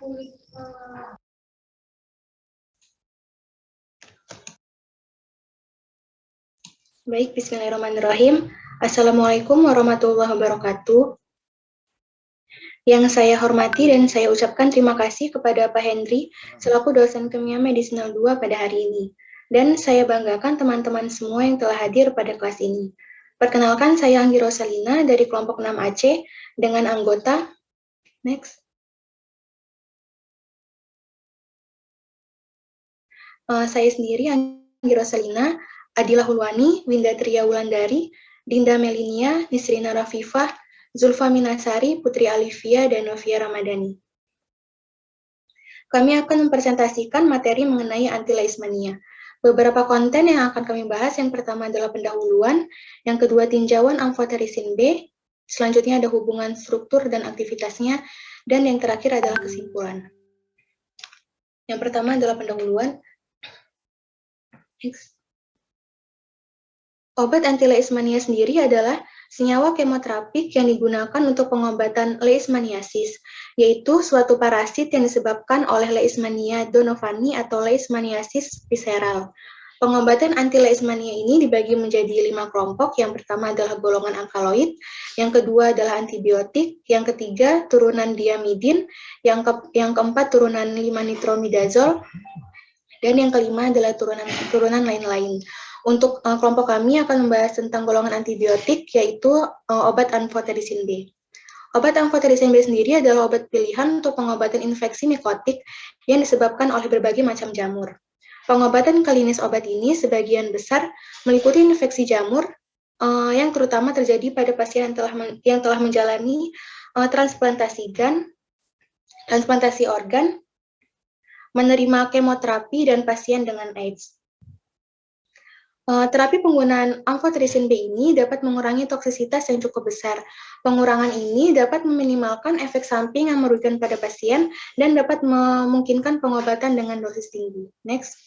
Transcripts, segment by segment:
Baik, bismillahirrahmanirrahim. Assalamualaikum warahmatullahi wabarakatuh. Yang saya hormati dan saya ucapkan terima kasih kepada Pak Hendri selaku dosen kimia medisinal 2 pada hari ini. Dan saya banggakan teman-teman semua yang telah hadir pada kelas ini. Perkenalkan, saya Anggi Rosalina dari kelompok 6AC dengan anggota next. Saya sendiri Anggi Rosalina, Adila Hulwani, Winda Tria Wulandari, Dinda Melinia, Nisrina Rafifah, Zulfa Minasari, Putri Alivia, dan Novia Ramadhani. Kami akan mempresentasikan materi mengenai anti-leishmania. Beberapa konten yang akan kami bahas, yang pertama adalah pendahuluan, yang kedua tinjauan amfoterisin B, selanjutnya ada hubungan struktur dan aktivitasnya, dan yang terakhir adalah kesimpulan. Yang pertama adalah pendahuluan. Obat anti-leishmania sendiri adalah senyawa kemoterapik yang digunakan untuk pengobatan leishmaniasis, yaitu suatu parasit yang disebabkan oleh Leishmania donovani atau leishmaniasis visceral. Pengobatan anti-leishmania ini dibagi menjadi 5 kelompok. Yang pertama adalah golongan alkaloid, yang kedua adalah antibiotik, yang ketiga turunan diamidin, yang keempat turunan 5-nitromidazol, dan yang kelima adalah turunan lain-lain. Untuk kelompok kami akan membahas tentang golongan antibiotik, yaitu obat amfoterisin B. Obat amfoterisin B sendiri adalah obat pilihan untuk pengobatan infeksi mikotik yang disebabkan oleh berbagai macam jamur. Pengobatan klinis obat ini sebagian besar meliputi infeksi jamur yang terutama terjadi pada pasien yang telah menjalani transplantasi organ, menerima kemoterapi, dan pasien dengan AIDS. Terapi penggunaan amfoterisin B ini dapat mengurangi toksisitas yang cukup besar. Pengurangan ini dapat meminimalkan efek samping yang merugikan pada pasien dan dapat memungkinkan pengobatan dengan dosis tinggi. Next.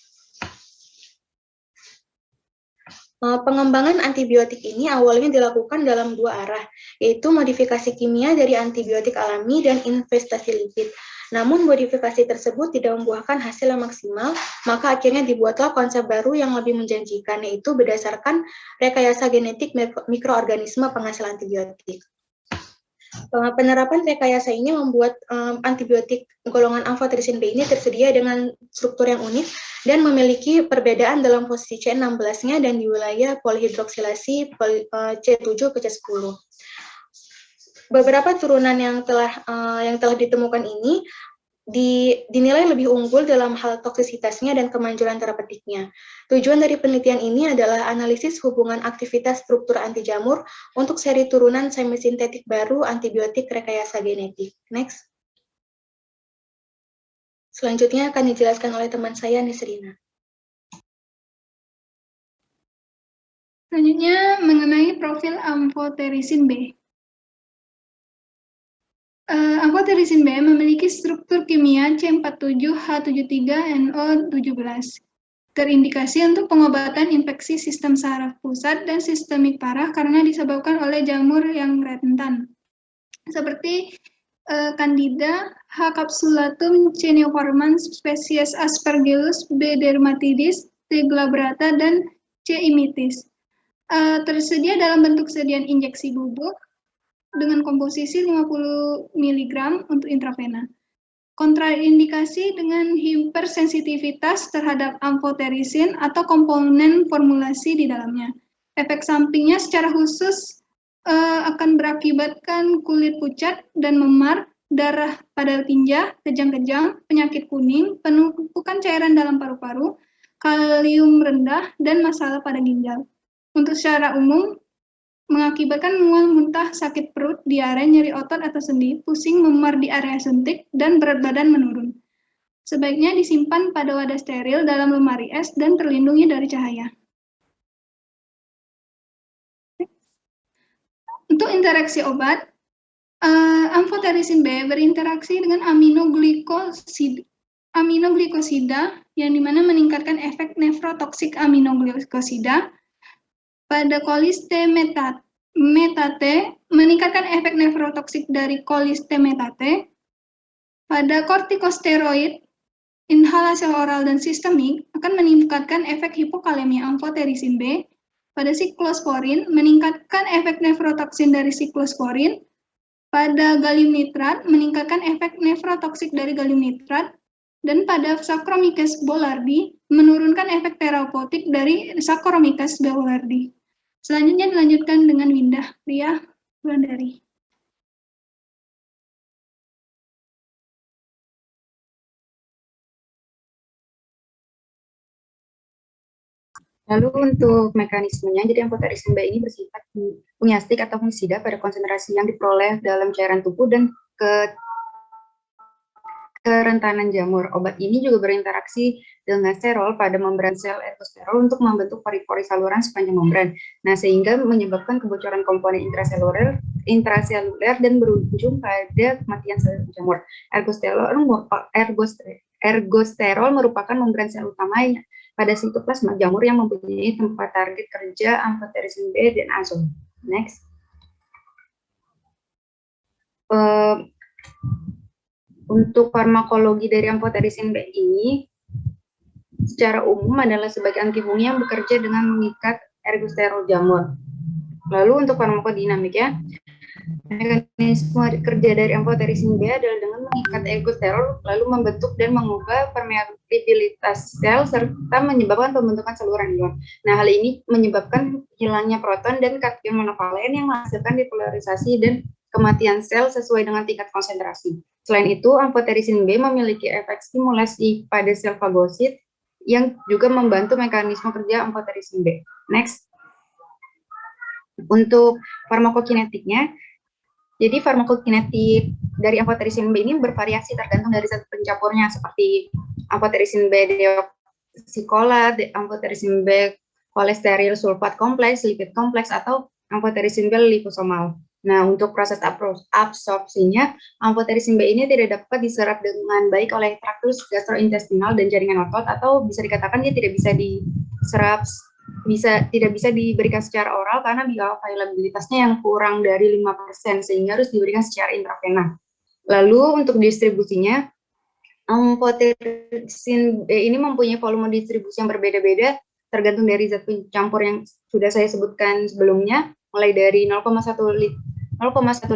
Pengembangan antibiotik ini awalnya dilakukan dalam 2 arah, yaitu modifikasi kimia dari antibiotik alami dan investasi lipid. Namun modifikasi tersebut tidak membuahkan hasil yang maksimal, maka akhirnya dibuatlah konsep baru yang lebih menjanjikan, yaitu berdasarkan rekayasa genetik mikroorganisme penghasil antibiotik. Penerapan rekayasa ini membuat antibiotik golongan amfoterisin B ini tersedia dengan struktur yang unik dan memiliki perbedaan dalam posisi C16-nya dan di wilayah polihidroksilasi C7 ke C10. Beberapa turunan yang telah ditemukan ini dinilai lebih unggul dalam hal toksisitasnya dan kemanjuran terapeutiknya. Tujuan dari penelitian ini adalah analisis hubungan aktivitas struktur anti jamur untuk seri turunan semisintetik baru antibiotik rekayasa genetik. Next. Selanjutnya akan dijelaskan oleh teman saya, Nisrina. Selanjutnya mengenai profil amfoterisin B. Amfoterisin B memiliki struktur kimia C47H73NO17. Terindikasi untuk pengobatan infeksi sistem saraf pusat dan sistemik parah karena disebabkan oleh jamur yang rentan, seperti Candida, H. capsulatum, C. neoformans, spesies Aspergillus, B. dermatidis, T. glabrata, dan C. imitis. Tersedia dalam bentuk sediaan injeksi bubuk dengan komposisi 50 mg untuk intravena. Kontraindikasi dengan hipersensitivitas terhadap amfoterisin atau komponen formulasi di dalamnya. Efek sampingnya secara khusus akan berakibatkan kulit pucat dan memar, darah pada tinja, kejang-kejang, penyakit kuning, penumpukan cairan dalam paru-paru, kalium rendah, dan masalah pada ginjal. Untuk secara umum, mengakibatkan mual, muntah, sakit perut, diare, nyeri otot atau sendi, pusing, memar di area suntik, dan berat badan menurun. Sebaiknya disimpan pada wadah steril dalam lemari es dan terlindungi dari cahaya. Untuk interaksi obat, amfoterisin B berinteraksi dengan aminoglikosida yang dimana meningkatkan efek nefrotoksik aminoglikosida. Pada kolistemetate meningkatkan efek nefrotoksik dari kolistemetate. Pada kortikosteroid, inhalasi oral dan sistemik akan meningkatkan efek hipokalemia amfoterisin B. Pada siklosporin, meningkatkan efek nefrotoksin dari siklosporin. Pada gallium nitrat, meningkatkan efek nefrotoksik dari gallium nitrat. Dan pada Saccharomyces boulardii, menurunkan efek terapeutik dari Saccharomyces boulardii. Selanjutnya dilanjutkan dengan Windah Ria Wulandari. Lalu untuk mekanismenya, jadi amfoterisin B ini bersifat punyastik atau fungisida pada konsentrasi yang diperoleh dalam cairan tubuh dan kerentanan jamur. Obat ini juga berinteraksi dengan sterol pada membran sel ergosterol untuk membentuk pori-pori saluran sepanjang membran. Nah, sehingga menyebabkan kebocoran komponen intraseluler dan berujung pada kematian sel jamur. Ergosterol merupakan membran sel utamanya pada sitoplasma jamur yang mempunyai tempat target kerja amfoterisin B dan azon. Next. Untuk farmakologi dari amfoterisin B ini secara umum adalah sebagai antifungi yang bekerja dengan mengikat ergosterol jamur. Lalu untuk farmakodinamiknya, mekanisme kerja dari amfoterisin B adalah dengan mengikat ergosterol, lalu membentuk dan mengubah permeabilitas sel serta menyebabkan pembentukan saluran ion. Nah, hal ini menyebabkan hilangnya proton dan kation monovalen yang menghasilkan depolarisasi dan kematian sel sesuai dengan tingkat konsentrasi. Selain itu, amfoterisin B memiliki efek stimulasi pada sel fagosit yang juga membantu mekanisme kerja amfoterisin B. Next. Untuk farmakokinetiknya, jadi farmakokinetik dari amfoterisin B ini bervariasi tergantung dari zat pencampurnya seperti amfoterisin B deoksikolat, amfoterisin B kolesterol sulfat kompleks, lipid kompleks, atau amfoterisin B liposomal. Nah, untuk proses absorpsinya, amfoterisin B ini tidak dapat diserap dengan baik oleh traktus gastrointestinal dan jaringan otot, atau bisa dikatakan dia tidak bisa diserap, tidak bisa diberikan secara oral karena bioavailabilitasnya yang kurang dari 5%, sehingga harus diberikan secara intravena. Lalu untuk distribusinya, amfoterisin B ini mempunyai volume distribusi yang berbeda-beda tergantung dari zat pencampur yang sudah saya sebutkan sebelumnya, mulai dari 0,1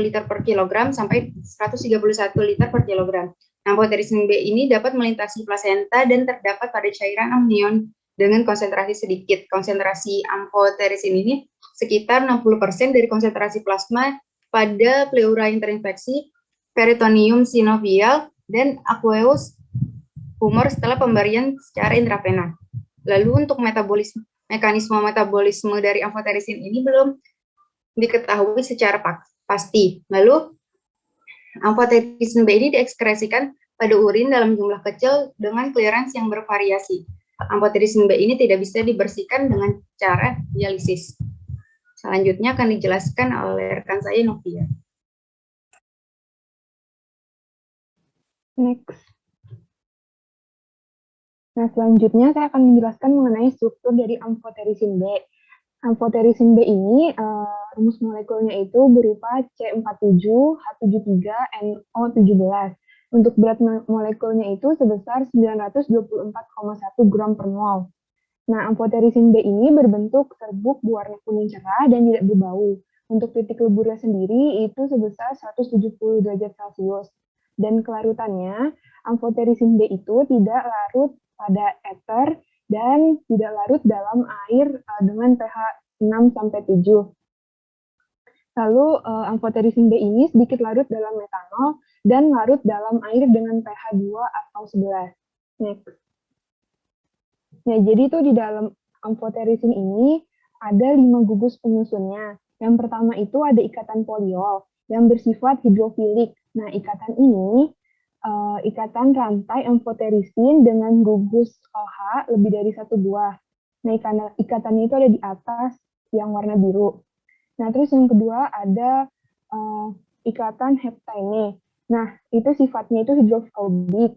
liter per kilogram sampai 131 liter per kilogram. Amfoterisin B ini dapat melintasi plasenta dan terdapat pada cairan amnion dengan konsentrasi sedikit. Konsentrasi amfoterisin ini sekitar 60% dari konsentrasi plasma pada pleura yang terinfeksi, peritoneum sinovial, dan aqueous humor setelah pemberian secara intravena. Lalu untuk mekanisme metabolisme dari amfoterisin ini belum diketahui secara pasti. Lalu amfoterisin B ini diekskresikan pada urin dalam jumlah kecil dengan clearance yang bervariasi. Amfoterisin B ini tidak bisa dibersihkan dengan cara dialisis. Selanjutnya akan dijelaskan oleh rekan saya, Novia. Next. Nah, selanjutnya saya akan menjelaskan mengenai struktur dari amfoterisin B. Amfoterisin B ini, rumus molekulnya itu berupa C47H73NO17. Untuk berat molekulnya itu sebesar 924,1 gram per mol. Nah, amfoterisin B ini berbentuk serbuk berwarna kuning cerah dan tidak berbau. Untuk titik leburnya sendiri itu sebesar 170 derajat Celcius. Dan kelarutannya, amfoterisin B itu tidak larut pada ether dan tidak larut dalam air dengan pH 6-7. Lalu amfoterisin B ini sedikit larut dalam metanol dan larut dalam air dengan pH 2 atau 11. Next. Nah, jadi itu di dalam amfoterisin ini ada 5 gugus penyusunnya. Yang pertama itu ada ikatan poliol yang bersifat hidrofilik. Nah, ikatan ini ikatan rantai amfoterisin dengan gugus OH lebih dari 1 buah. Nah, ikatannya itu ada di atas yang warna biru. Nah, terus yang kedua ada ikatan heptane. Nah, itu sifatnya itu hidrofobik.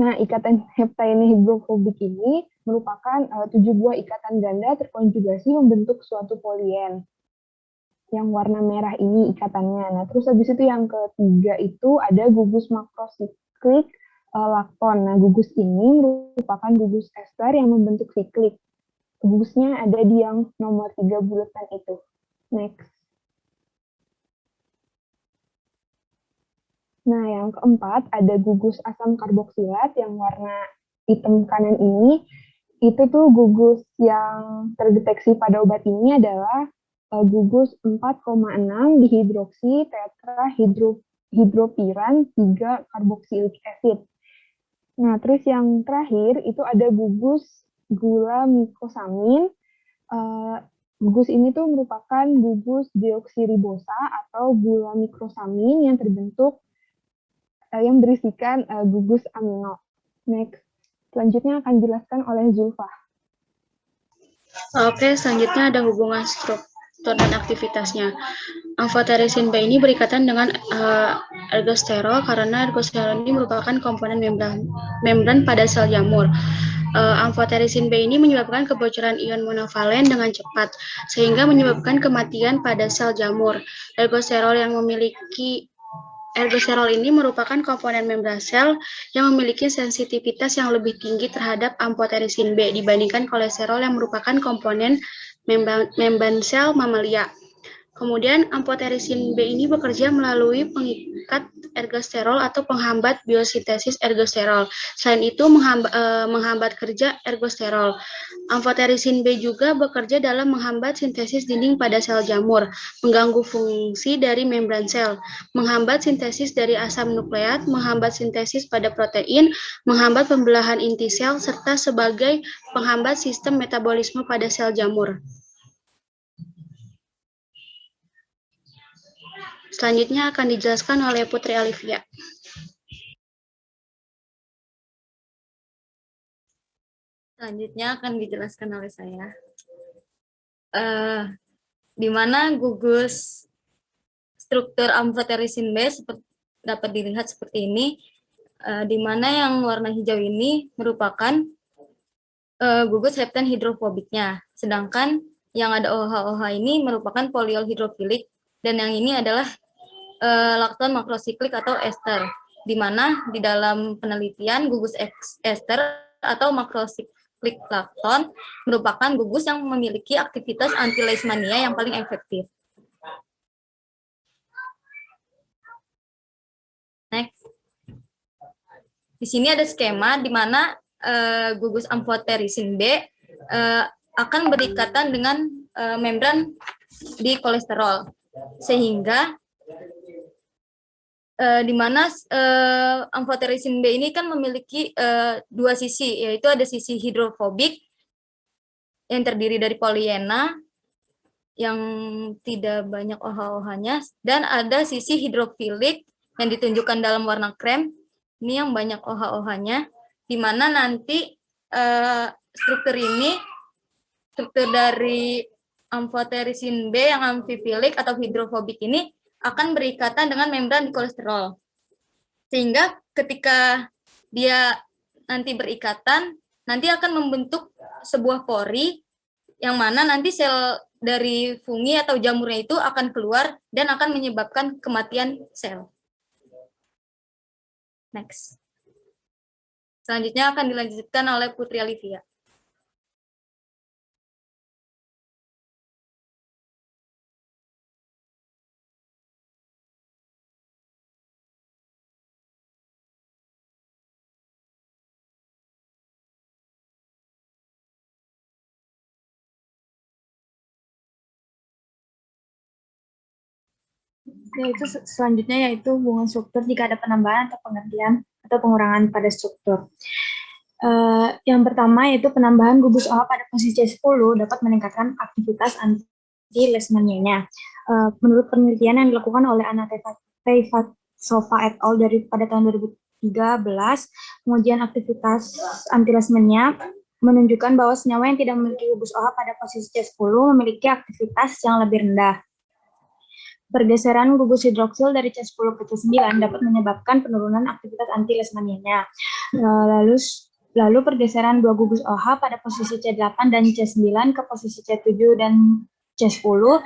Nah, ikatan heptane hidrofobik ini merupakan 7 buah ikatan ganda terkonjugasi membentuk suatu polien. yang warna merah ini ikatannya. Nah, terus habis itu yang ketiga itu ada gugus makrosiklik lakton. Nah, gugus ini merupakan gugus ester yang membentuk siklik. Gugusnya ada di yang nomor 3 bulatan itu. Next. Nah, yang keempat ada gugus asam karboksilat yang warna hitam kanan ini. Itu tuh gugus yang terdeteksi pada obat ini adalah gugus 4,6 dihidroksi tetrahidropiran 3 karboksilik acid. Nah, terus yang terakhir itu ada gugus gula mikosamin. Gugus ini tuh merupakan gugus deoksiribosa atau gula mikrosamin yang terbentuk yang berisikan gugus amino. Next. Selanjutnya akan dijelaskan oleh Zulfa. Oke, selanjutnya ada hubungan struktur dan aktivitasnya. Amfoterisin B ini berikatan dengan ergosterol karena ergosterol ini merupakan komponen membran pada sel jamur. Amfoterisin B ini menyebabkan kebocoran ion monovalen dengan cepat, sehingga menyebabkan kematian pada sel jamur. Ergosterol ini merupakan komponen membran sel yang memiliki sensitivitas yang lebih tinggi terhadap amfoterisin B dibandingkan kolesterol yang merupakan komponen membran sel mamalia. Kemudian amfoterisin B ini bekerja melalui pengikat ergosterol atau penghambat biosintesis ergosterol. Selain itu menghambat kerja ergosterol. Amfoterisin B juga bekerja dalam menghambat sintesis dinding pada sel jamur, mengganggu fungsi dari membran sel, menghambat sintesis dari asam nukleat, menghambat sintesis pada protein, menghambat pembelahan inti sel, serta sebagai penghambat sistem metabolisme pada sel jamur. Selanjutnya akan dijelaskan oleh Putri Alivia. Selanjutnya akan dijelaskan oleh saya. Di mana gugus struktur amfoterisin B dapat dilihat seperti ini, di mana yang warna hijau ini merupakan gugus leptin hidrofobiknya, sedangkan yang ada OH-OH ini merupakan poliol hidrofilik, dan yang ini adalah lakton makrosiklik atau ester, di mana di dalam penelitian gugus ester atau makrosiklik lakton merupakan gugus yang memiliki aktivitas anti-leishmania yang paling efektif. Next. Di sini ada skema di mana gugus amfoterisin B akan berikatan dengan membran di kolesterol, sehingga di mana amfoterisin B ini kan memiliki dua sisi, yaitu ada sisi hidrofobik yang terdiri dari polyena yang tidak banyak OH-OH-nya, dan ada sisi hidrofilik yang ditunjukkan dalam warna krem, ini yang banyak OH-OH-nya, di mana nanti struktur dari amfoterisin B yang amfifilik atau hidrofobik ini akan berikatan dengan membran di kolesterol. Sehingga ketika dia nanti berikatan, nanti akan membentuk sebuah pori yang mana nanti sel dari fungi atau jamurnya itu akan keluar dan akan menyebabkan kematian sel. Next. Selanjutnya akan dilanjutkan oleh Putri Alivia. Yaitu selanjutnya yaitu hubungan struktur jika ada penambahan atau penggantian atau pengurangan pada struktur. Yang pertama yaitu penambahan gugus OH pada posisi C10 dapat meningkatkan aktivitas anti-leishmanianya. Menurut penelitian yang dilakukan oleh Anna Teyvatsova et al. Pada tahun 2013, pengujian aktivitas anti-leishmania menunjukkan bahwa senyawa yang tidak memiliki gugus OH pada posisi C10 memiliki aktivitas yang lebih rendah. Pergeseran gugus hidroksil dari C10 ke C9 dapat menyebabkan penurunan aktivitas anti-leishmanianya. Lalu pergeseran dua gugus OH pada posisi C8 dan C9 ke posisi C7 dan C10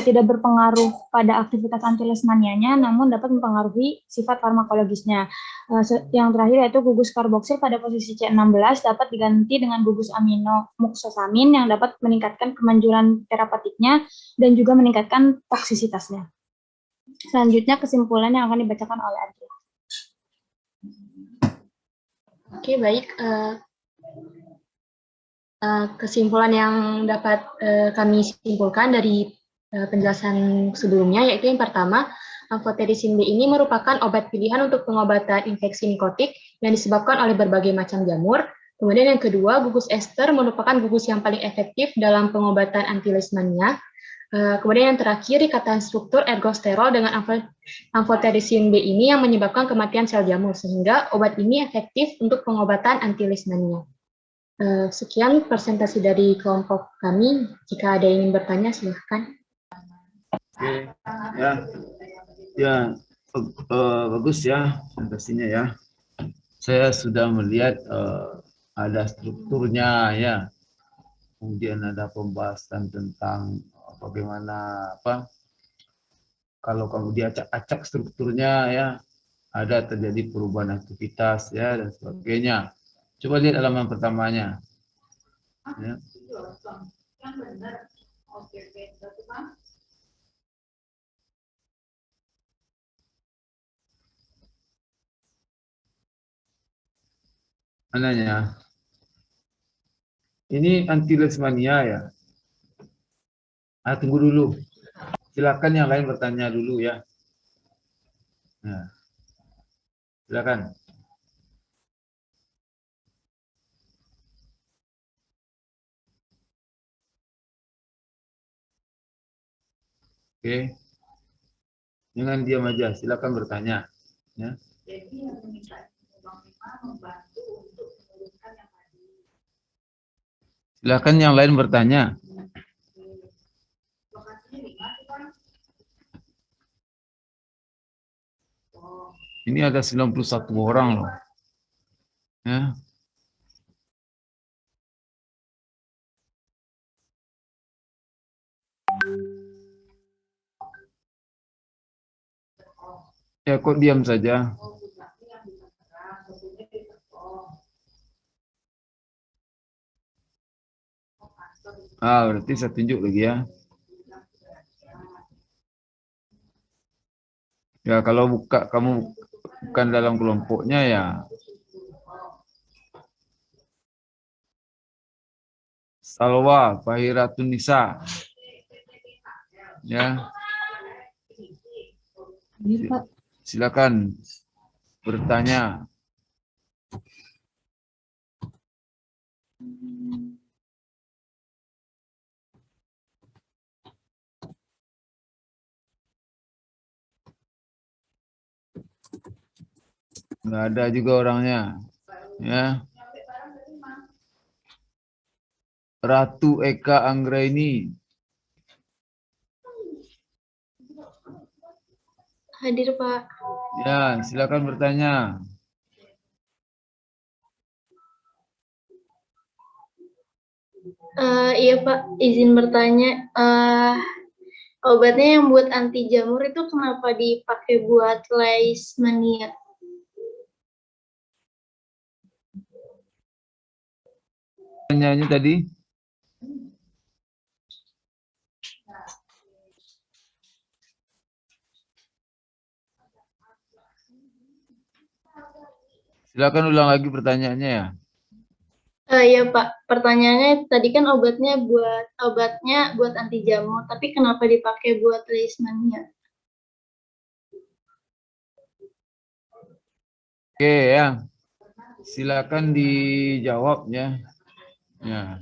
tidak berpengaruh pada aktivitas anti-leishmanianya, namun dapat mempengaruhi sifat farmakologisnya. Yang terakhir yaitu gugus karboksil pada posisi C16 dapat diganti dengan gugus amino muksosamin yang dapat meningkatkan kemanjuran terapeutiknya dan juga meningkatkan toksisitasnya. Selanjutnya kesimpulan yang akan dibacakan oleh Adria. Oke, baik. Kesimpulan yang dapat kami simpulkan dari penjelasan sebelumnya, yaitu yang pertama, amphotericin B ini merupakan obat pilihan untuk pengobatan infeksi nikotik yang disebabkan oleh berbagai macam jamur. Kemudian yang kedua, gugus ester merupakan gugus yang paling efektif dalam pengobatan anti-leishmania. Kemudian yang terakhir, ikatan struktur ergosterol dengan amphotericin B ini yang menyebabkan kematian sel jamur, sehingga obat ini efektif untuk pengobatan anti-leishmania. Sekian presentasi dari kelompok kami. Jika ada yang ingin bertanya, silahkan. Oke, ya, bagus ya presentasinya ya. Saya sudah melihat ada strukturnya ya, kemudian ada pembahasan tentang bagaimana kalau kamu diacak-acak strukturnya ya, ada terjadi perubahan aktivitas ya dan sebagainya. Coba lihat halaman pertamanya. Ya. Mananya? Ini anti-leishmania ya. Tunggu dulu. Silakan yang lain bertanya dulu ya. Nah, silakan. Oke. Jangan diam aja, silakan bertanya. Ya. Silakan yang lain bertanya. Ini ada 91 orang loh. Ya. Ya kok diam saja. Berarti saya tunjuk lagi ya. Ya kalau kamu bukan dalam kelompoknya ya. Salwa Bahiratun Nisa. Ya. Silakan bertanya. Nggak ada juga orangnya. Ya. Ratu Eka Anggraini. Hadir, Pak. Ya, silakan bertanya. Iya, Pak, izin bertanya. Obatnya yang buat anti jamur itu kenapa dipakai buat leishmania? Pertanyaannya tadi? Silakan ulang lagi pertanyaannya ya. Iya, Pak. Pertanyaannya tadi kan obatnya buat anti jamur, tapi kenapa dipakai buat leishmania? Oke ya. Silakan dijawab ya. Ya.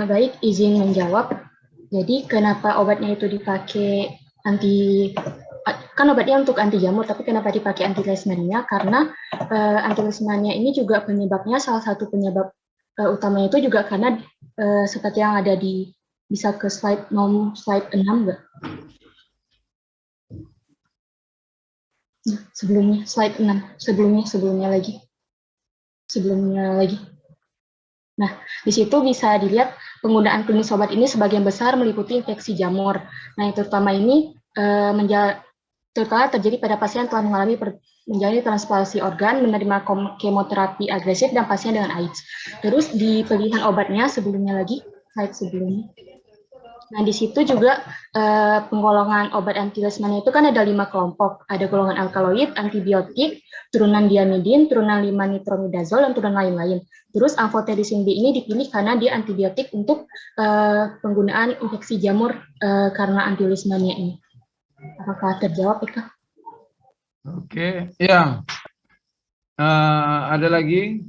Baik, izin menjawab. Jadi kenapa obatnya itu dipakai kan obatnya untuk anti jamur, tapi kenapa dipakai anti leishmania? Karena anti leishmania ini juga penyebabnya, salah satu penyebab utamanya itu juga karena seperti yang ada di, bisa ke slide 6 nggak? Sebelumnya, slide 6, sebelumnya lagi. Nah, di situ bisa dilihat penggunaan klinis obat ini sebagian besar meliputi infeksi jamur. Nah, yang terutama ini terutama terjadi pada pasien yang telah menjalani transplantasi organ, menerima kemoterapi agresif, dan pasien dengan AIDS. Terus di pilihan obatnya sebelumnya lagi, slide sebelumnya. Nah, di situ juga penggolongan obat anti leishmania itu kan ada 5 kelompok. Ada golongan alkaloid, antibiotik, turunan diamidin, turunan 5-nitronidazol, dan turunan lain-lain. Terus amphotericin B ini dipilih karena dia antibiotik untuk penggunaan infeksi jamur karena anti leishmania ini. Apakah terjawab, Eka? Oke, ya. Ada lagi?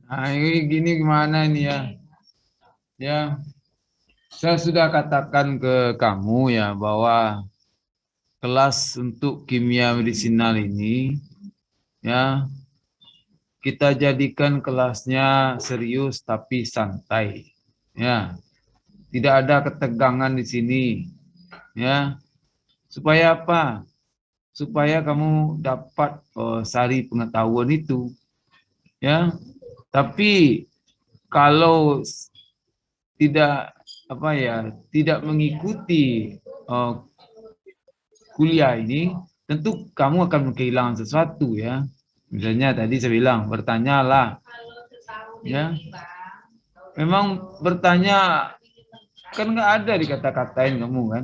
Nah, ini gini gimana ini ya? Ya, saya sudah katakan ke kamu ya bahwa kelas untuk kimia medisinal ini ya kita jadikan kelasnya serius tapi santai. Ya, tidak ada ketegangan di sini. Ya, supaya apa? Supaya kamu dapat sari pengetahuan itu. Ya, tapi kalau tidak tidak mengikuti kuliah ini, tentu kamu akan kehilangan sesuatu ya. Misalnya tadi saya bilang bertanyalah, ya. Memang bertanya kan nggak ada dikata-katain kamu kan,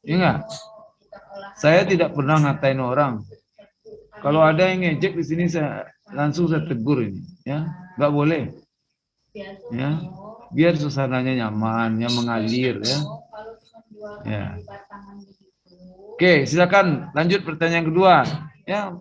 ya nggak? Saya tidak pernah ngatain orang. Kalau ada yang ngejek di sini saya langsung tegur ini, ya, nggak boleh. Ya, biar suasananya nyaman, yang mengalir ya. Ya. Oke, silakan lanjut pertanyaan kedua. Ya.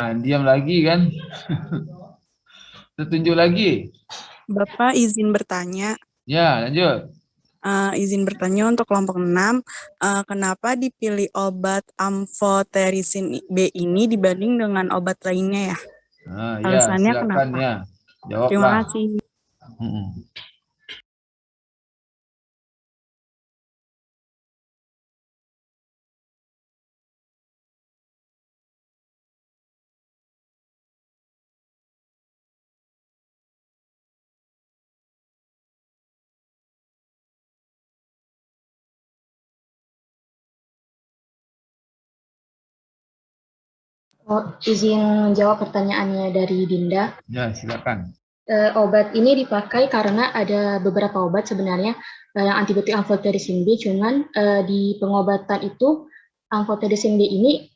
Nah, diam lagi kan? Tertunjuk lagi. Bapak izin bertanya. Ya, lanjut. Izin bertanya untuk kelompok 6, kenapa dipilih obat amphotericin B ini dibanding dengan obat lainnya ya? Ya, Alasannya silakan kenapa? ya. Jawablah. Terima kasih. Izin menjawab pertanyaannya dari Dinda. Ya, silakan. Obat ini dipakai karena ada beberapa obat sebenarnya yang antibiotik amphotericin B, cuman di pengobatan itu amphotericin B ini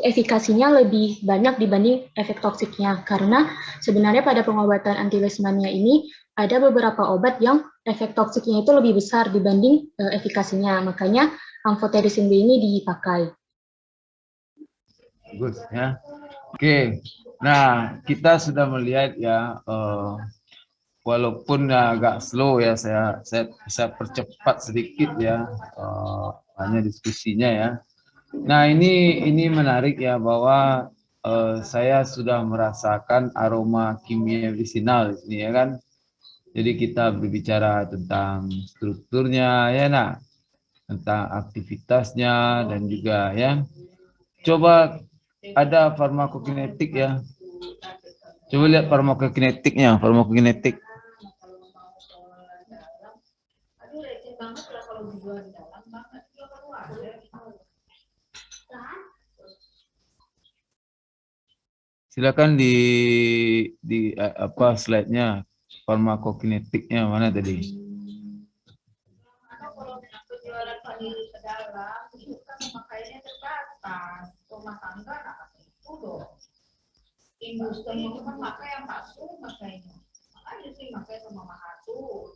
efikasinya lebih banyak dibanding efek toksiknya, karena sebenarnya pada pengobatan anti leishmania ini ada beberapa obat yang efek toksiknya itu lebih besar dibanding efikasinya, makanya amphotericin B ini dipakai. Bagus ya. Oke. Nah, kita sudah melihat ya, walaupun agak slow ya, saya bisa percepat sedikit ya, hanya diskusinya ya. Nah, ini menarik ya bahwa saya sudah merasakan aroma kimia medisinal di sini ya kan. Jadi kita berbicara tentang strukturnya ya nak, tentang aktivitasnya dan juga ya. Coba ada farmakokinetik ya. Coba lihat farmakokinetiknya, farmakokinetik. Silakan di apa slide-nya, farmakokinetiknya mana tadi? Industri itu kan pakai yang palsu makanya. Makanya sih pakai sama mahasiswa.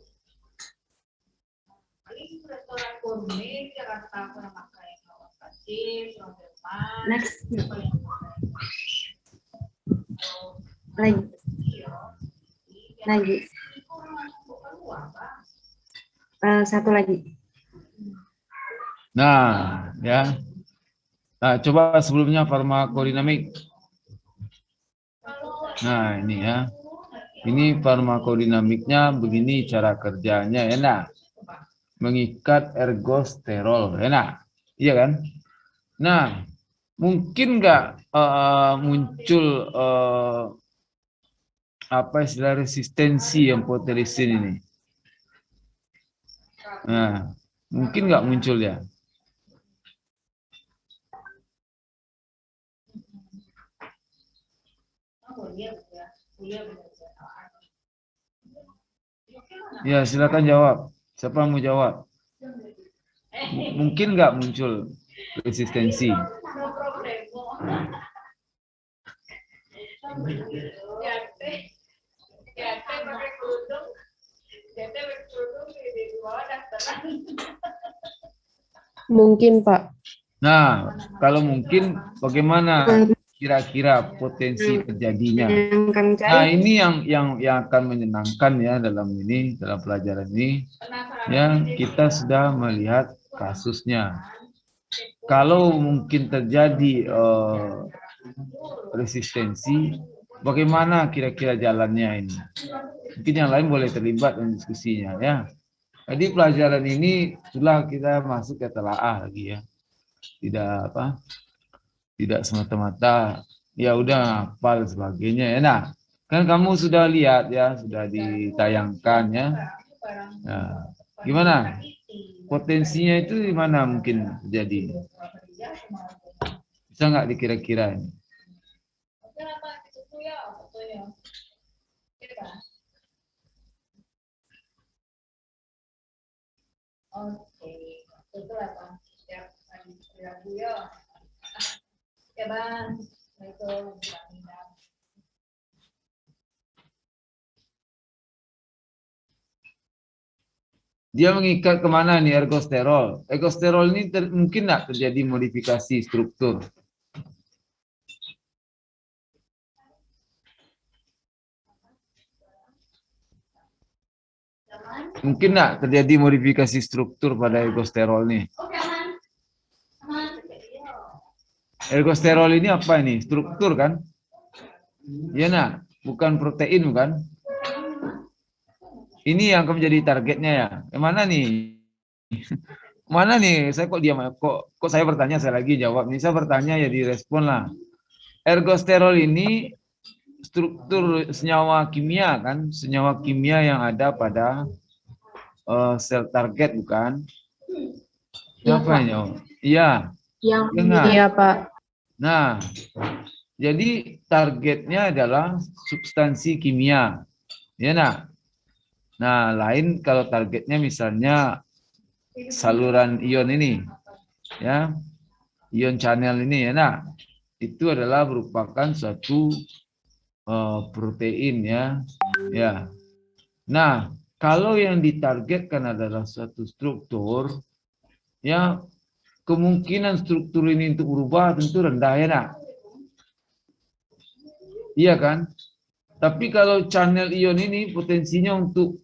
Paling restoran gourmet ya kata orang pakai kawas kecil, Next. Lagi. Satu lagi. Nah, ya. Nah, coba sebelumnya farmakodinamik. Nah, ini ya. Ini farmakodinamiknya begini cara kerjanya, enak. Mengikat ergosterol, enak. Iya kan? Nah, mungkin nggak muncul apa istilah resistensi amphoterisin ini? Nah, mungkin nggak muncul ya? Ya, silakan jawab. Siapa mau jawab? Mungkin nggak muncul resistensi. Mungkin, Pak. Nah, kalau mungkin bagaimana kira-kira potensi terjadinya? Nah, ini yang akan menyenangkan ya dalam pelajaran ini. Ya, kita sudah melihat kasusnya. Kalau mungkin terjadi resistensi, bagaimana kira-kira jalannya ini? Mungkin yang lain boleh terlibat dalam diskusinya ya. Jadi pelajaran ini sudah kita masuk ke telaah lagi ya. Tidak semata-mata ya udah hafal sebagainya ya. Nah, kan kamu sudah lihat ya, sudah ditayangkan ya. Nah, gimana? Potensinya itu di mana mungkin terjadi? Bisa nggak dikira-kira ini? Oke, betul apa? Ya, Bu ya. Ya, Bang. Itu Dia mengikat kemana nih ergosterol? Ergosterol ini mungkin nggak terjadi modifikasi struktur? Mungkin nggak terjadi modifikasi struktur pada ergosterol nih? Ergosterol ini apa ini? Struktur kan? Iya nak, bukan protein bukan? Ini yang akan menjadi targetnya ya. Yang mana nih? Mana nih? Saya kok diam? Kok saya bertanya saya lagi jawab. Nih saya bertanya ya direspon lah. Ergosterol ini struktur senyawa kimia kan? Senyawa kimia yang ada pada sel target bukan? Siapa yang? Iya. Iya, Pak. Nah, jadi targetnya adalah substansi kimia. Ya nak? Nah, lain kalau targetnya misalnya saluran ion ini. Ya. Ion channel ini ya nak. Itu adalah merupakan suatu protein ya. Ya. Nah, kalau yang ditargetkan adalah suatu struktur ya, kemungkinan struktur ini untuk berubah tentu rendah ya nak. Iya kan? Tapi kalau channel ion ini potensinya untuk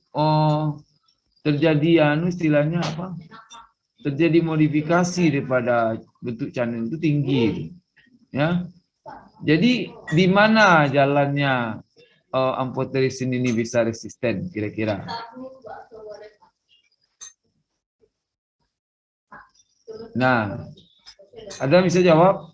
terjadi istilahnya apa? Terjadi modifikasi daripada bentuk channel itu tinggi. Ya. Jadi di mana jalannya amphotericin ini bisa resisten kira-kira? Nah, ada yang bisa jawab?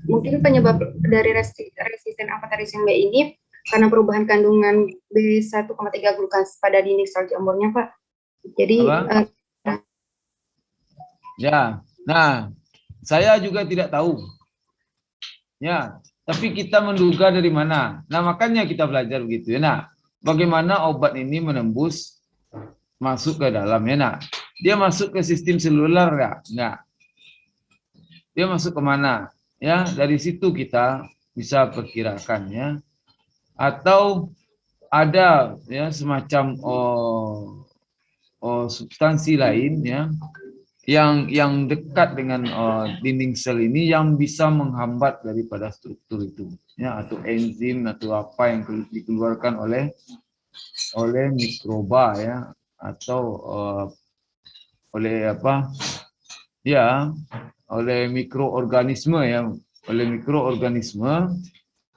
Mungkin penyebab dari resisten amphotericin B ini karena perubahan kandungan B1,3 glukase pada dinding sel jamurnya, Pak. Jadi ya, nah saya juga tidak tahu. Ya, tapi kita menduga dari mana. Nah, makanya kita belajar begitu ya. Nah, bagaimana obat ini menembus masuk ke dalam ya. Nah, dia masuk ke sistem seluler ya? Enggak. Dia masuk ke mana? Ya, dari situ kita bisa perkirakan ya. Atau ada ya semacam substansi lain ya yang dekat dengan dinding sel ini yang bisa menghambat daripada struktur itu ya, atau enzim atau apa yang dikeluarkan oleh mikroba ya, atau oleh apa ya, oleh mikroorganisme ya,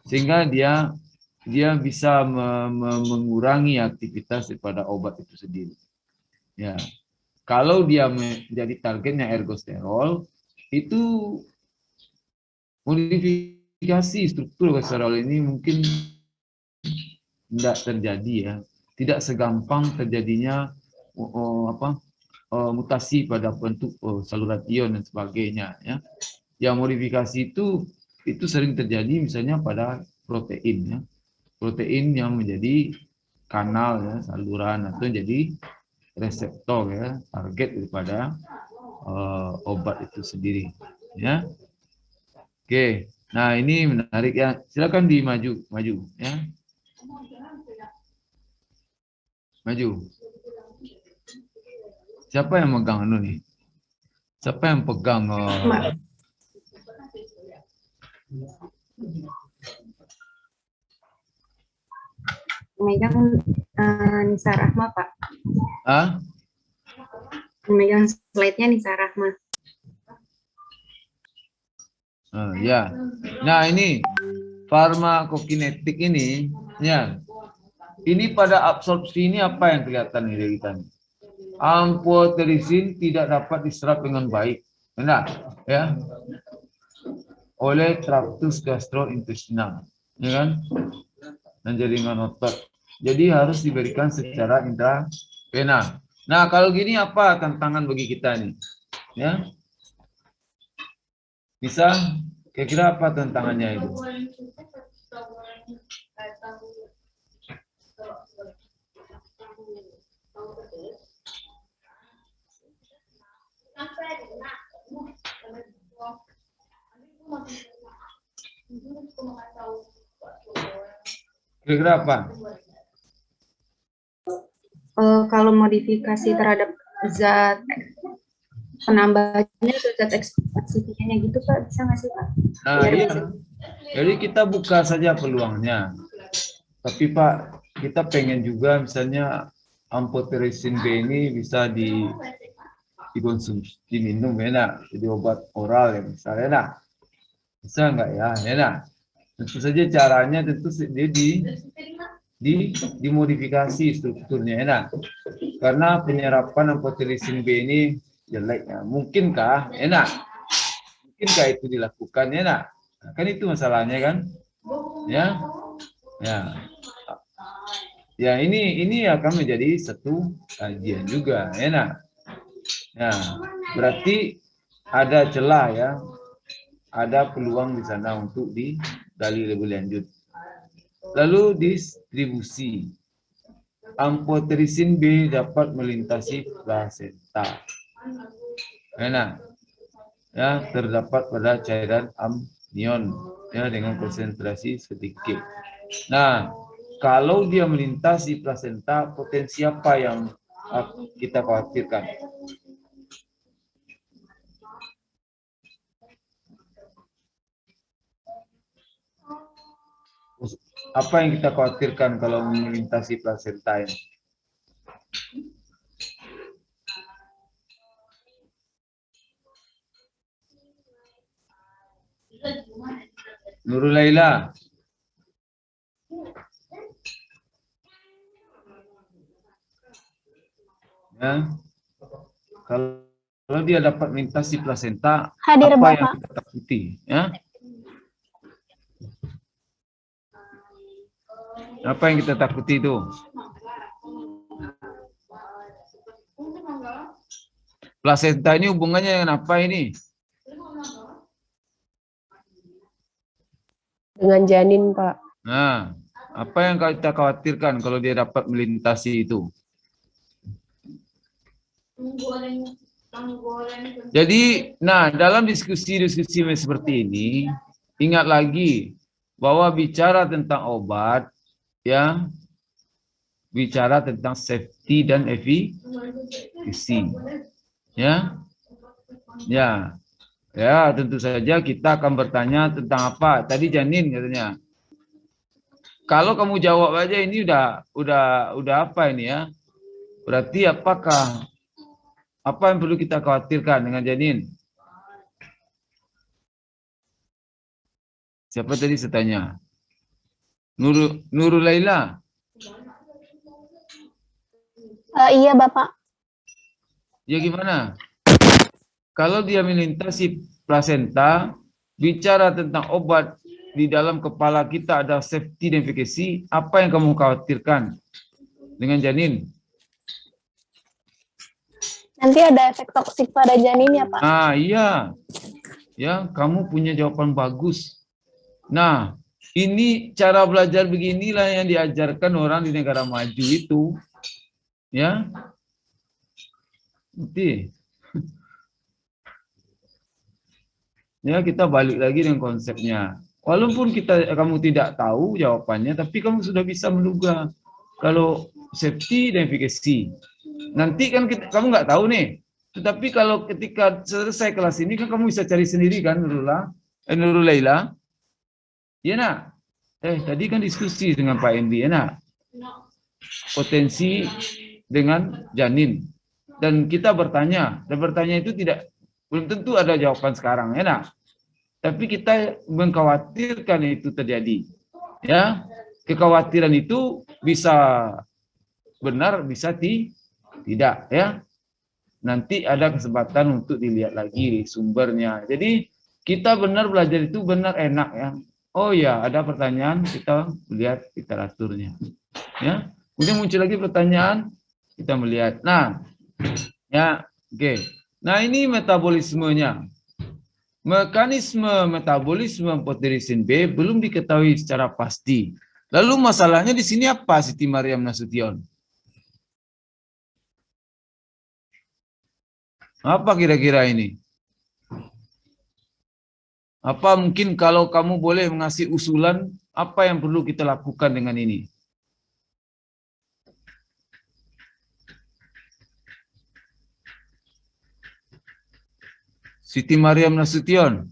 sehingga dia bisa mengurangi aktivitas daripada obat itu sendiri ya. Kalau dia menjadi targetnya ergosterol, itu modifikasi struktur kolesterol ini mungkin tidak terjadi ya, tidak segampang terjadinya mutasi pada bentuk saluran ion dan sebagainya ya. Yang modifikasi itu sering terjadi misalnya pada protein ya, protein yang menjadi kanal ya, saluran atau jadi reseptor ya, target daripada obat itu sendiri ya. Oke, nah ini menarik ya, silakan maju ya, maju. Siapa yang megang nih, siapa yang pegang megang Nisa Rahma, Pak. Megang slide-nya Nisa Rahma. Ya. Nah, ini farmakokinetik ini ya. Ini pada absorpsi ini apa yang kelihatan dari kita nih? Amphotericin tidak dapat diserap dengan baik. Benar, ya. Oleh traktus gastrointestinal, ya kan? Dan jaringan otot. Jadi harus diberikan secara intravena. Nah, kalau gini apa tantangan bagi kita nih? Ya. Bisa kira-kira apa tantangannya itu? Kira-kira apa? Kalau modifikasi terhadap zat penambahnya zat eksplosifnya gitu, Pak, bisa nggak sih, Pak? Nah, iya. Jadi kita buka saja peluangnya. Tapi Pak, kita pengen juga misalnya amphotericin B ini bisa dikonsumsi, diminum ya nak, jadi obat oral ya misalnya nak. Bisa nggak ya? Ya nak. Tentu saja caranya tentu dia dimodifikasi strukturnya ya nak. Karena penyerapan amphotericin B ini jelek ya. Mungkinkah ya nak? Mungkinkah itu dilakukan ya nak? Nah, kan itu masalahnya kan? Ya. Ya. Ya, ini akan menjadi satu kajian juga, ya nak. Nah, berarti ada celah ya, ada peluang di sana untuk digali lebih lanjut. Lalu distribusi, amphotericin B dapat melintasi plasenta. Ya nak. Ya, terdapat pada cairan amnion ya dengan konsentrasi sedikit. Nah, kalau dia melintasi plasenta, potensi apa yang kita khawatirkan? Apa yang kita khawatirkan kalau melintasi plasenta ini? Nurul Laila. Ya. Kalau dia dapat melintasi plasenta, Hadir, apa yang Bapak. kita takuti? Ya? Apa yang kita takuti itu? Plasenta ini hubungannya dengan apa ini? Dengan janin, Pak. Nah, apa yang kita khawatirkan kalau dia dapat melintasi itu? Jadi, nah dalam diskusi-diskusi seperti ini, ingat lagi bahwa bicara tentang obat, ya, bicara tentang safety dan efficacy, ya, ya, tentu saja kita akan bertanya tentang apa? Tadi janin katanya. Kalau kamu jawab aja ini udah apa ini ya? Berarti apakah apa yang perlu kita khawatirkan dengan janin? Siapa tadi saya tanya? Nurul Laila. Iya, Bapak. Ya gimana? Kalau dia melintasi plasenta, bicara tentang obat di dalam kepala kita ada safety dan efficacy, apa yang kamu khawatirkan dengan janin? Nanti ada efek toksik pada janin ya, Pak? Ah, iya. Ya, kamu punya jawaban bagus. Nah, ini cara belajar beginilah yang diajarkan orang di negara maju itu. Ya. Nanti. Ya, kita balik lagi dengan konsepnya. Walaupun kamu tidak tahu jawabannya, tapi kamu sudah bisa menduga kalau safety dan efficacy. Nanti kan kamu nggak tahu nih. Tetapi kalau ketika selesai kelas ini kan kamu bisa cari sendiri kan, Nurul Laila. Iya nak. Tadi kan diskusi dengan Pak Endi, ya nak. Potensi dengan janin. Dan kita bertanya, dan bertanya itu belum tentu ada jawaban sekarang, ya nak. Tapi kita mengkhawatirkan itu terjadi. Ya, kekhawatiran itu bisa benar, bisa tidak, ya. Nanti ada kesempatan untuk dilihat lagi sumbernya. Jadi kita benar belajar itu benar enak ya. Oh ya, ada pertanyaan, kita lihat literaturnya. Ya, kemudian muncul lagi pertanyaan, kita melihat. Nah, ya, oke. Nah, ini metabolismenya. Mekanisme metabolisme amphoterisin B belum diketahui secara pasti. Lalu masalahnya di sini apa, Siti Mariam Nasution? Apa kira-kira ini? Apa mungkin kalau kamu boleh mengasih usulan, apa yang perlu kita lakukan dengan ini? Siti Mariam Nasution.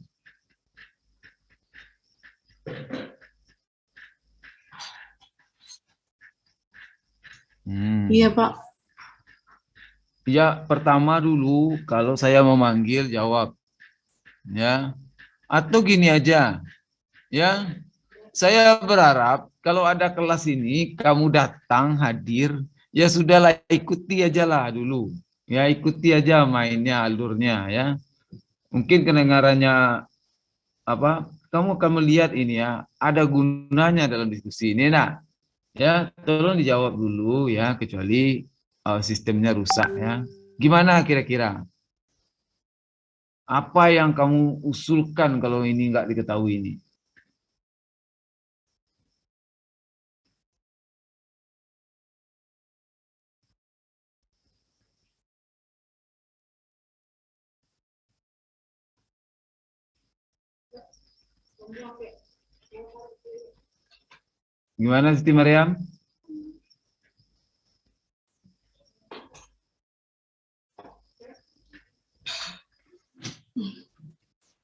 Iya, Pak. Ya, pertama dulu kalau saya memanggil jawab. Ya. Atau gini aja. Ya. Saya berharap kalau ada kelas ini kamu datang hadir, ya sudahlah ikuti aja lah dulu. Ya, ikuti aja mainnya, alurnya ya. Mungkin kedengarannya apa? Kamu akan melihat ini ya, ada gunanya dalam diskusi ini. Nah, ya, tolong dijawab dulu ya, kecuali sistemnya rusak ya. Gimana kira-kira? Apa yang kamu usulkan kalau ini nggak diketahui ini? Gimana Siti Mariam?